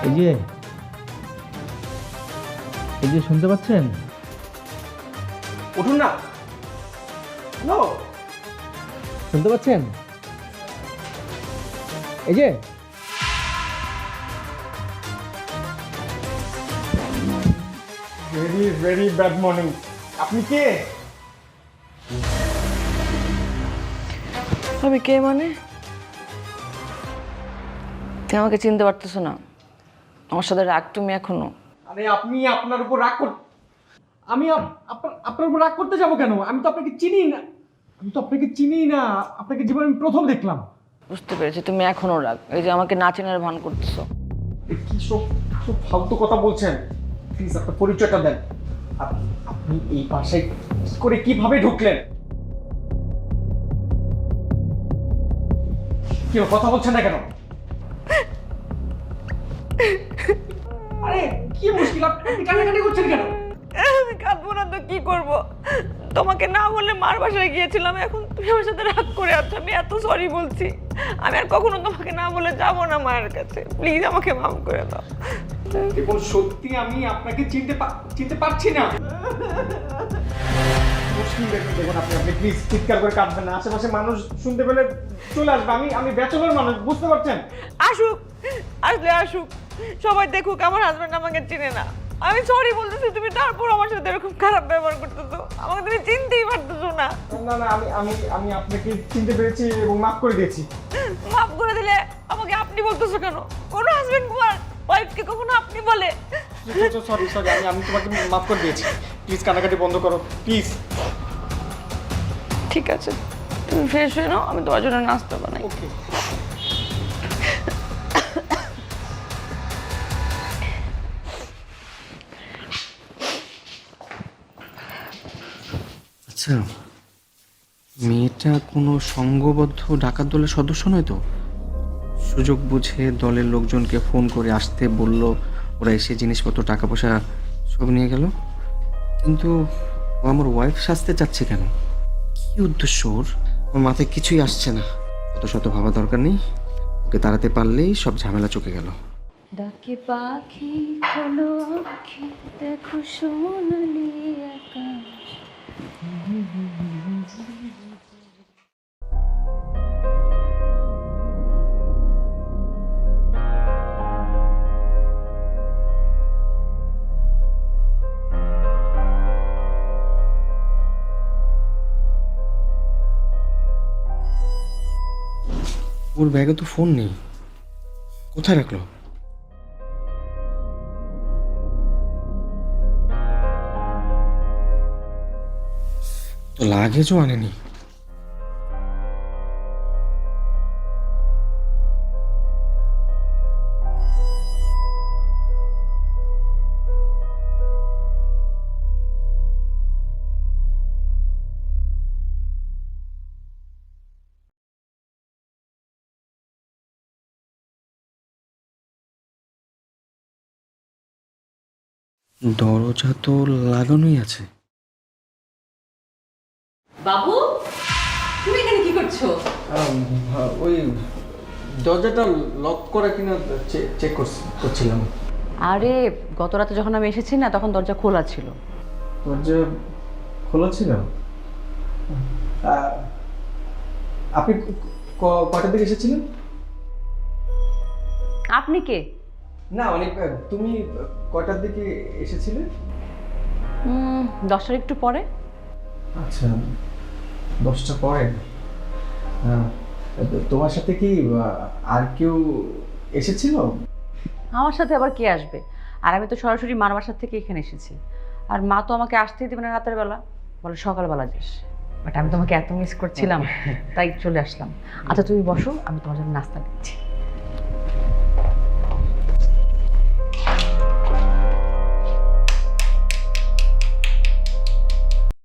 এই যে শুনতে পাচ্ছেন? উঠুন না। হ্যালো, শুনতে পাচ্ছেন? এই যে ভেরি ভেরি ব্যাড মর্নিং। আপনি কে? আমি কে মানে? তুমি আমাকে চিনতে পারতেছো না? আমার সাথে রাগ তুমি এখনো? আরে আপনি আপনার উপর রাগ কর, আমি আপনার উপর রাগ করতে যাবো কেন? আমি তো আপনাকে চিনি না, আপনাকে জীবনে আমি প্রথম দেখলাম। বুঝতে পেরেছি তুমি এখনো রাগ। এই যে আমাকে না চেনার ভান করতেছো। কি সব সব ফালতু কথা বলছেন? প্লিজ আপনার পরিচয়টা দেন। আপনি এই বাসায় কি করে কিভাবে ঢুকলেন? কি কথা বলছেন না কেন? আরে কি মুশকিল, আপনি কান্নাকাটি করছেন কেন? আমি কাঁদবো না তো কি করব? তোমাকে না বললে মার বাসায় গিয়েছিলাম, এখন তুমি আমার সাথে রাগ করে আছো। আমি এত সরি বলছি, আমি আর কখনো তোমাকে না বলে যাবো না মায়ের কাছে। প্লিজ আমাকে মাফ করে দাও। দেখুন সত্যি আমি আপনাকে চিনতে পারছি না। মুশকিল দেখুন আপনি প্লিজ চিৎকার করে কাঁদবেন না, আশেপাশে মানুষ শুনতে পেলে চলে আসবে। আমি ব্যাচেলর মানুষ, বুঝতে পারছেন? আসুক, আসলে আসুক, সবাই দেখুক আমার হাজবেন্ড আমাকে চিনে না। আমি সরি বলতেছি, তুমি তারপর আমার সাথে এরকম খারাপ ব্যবহার করতেছো। আমাকে তুমি চিনতেই পারতেছো না। না না, আমি আপনাকে চিনতে পেরেছি এবং মাফ করে দিয়েছি। মাফ করে দিলে আমাকে আপনি বলতেছো কেন? কোনো হাজবেন্ড ওয়াইফকে কখনো আপনি বলে? সরি সরি, আমি তোমাকে মাফ করে দিয়েছি। প্লিজ কান্নাকাটি বন্ধ করো প্লিজ। ঠিক আছে, তুমি ফ্রেশ হয়ে নাও, আমি তোমার জন্য নাস্তা বানাই। ওকে। আচ্ছা, মেয়েটা কোনো সংঘবদ্ধ ডাকাত দলের সদস্য নয় তো? সুযোগ বুঝে দলের লোকজনকে ফোন করে আসতে বলল, ওরা এসে জিনিসপত্র টাকা পয়সা সব নিয়ে গেল। কিন্তু ও আমার ওয়াইফ সাজতে চাচ্ছে কেন? কি উদ্দেশ্য ওর? আমার মাথায় কিছুই আসছে না। অত শত ভাবা দরকার নেই, ওকে তাড়াতে পারলেই সব ঝামেলা চুকে গেল। ডাকে পাখি হলো আখি, দেখো সোনালি আকাশ। ওর ব্যাগে তো ফোন নেই, কোথায় রাখলো? তো লাগেজও আনেনি। দরজা তো লাগানোই আছে। বাবু, তুমি এখানে কি করছো? ওই দরজাটা লক করা কিনা চেক করছিলাম। আরে গত রাতে যখন আমি এসেছি না, তখন দরজা খোলা ছিল। দরজা খোলা ছিল? আপনি কটার দিকে এসেছিলেন? আপনি কে? না মানে তুমি কটার দিকে এসেছিলে? 10টার একটু পরে। আচ্ছা, 10টা পরে। তোমার সাথে কি আর কেউ এসেছিল? আমার সাথে আবার কে আসবে? আর আমি তো সরাসরি মার বাসার থেকে এখানে এসেছি। আর মা তো আমাকে আসতেই দেবে না রাতের বেলা, বলে সকালবেলা যাস। বাট আমি তোমাকে এত মিস করছিলাম, তাই চলে আসলাম। আচ্ছা তুমি বসো, আমি তোমার জন্য নাস্তা দিচ্ছি।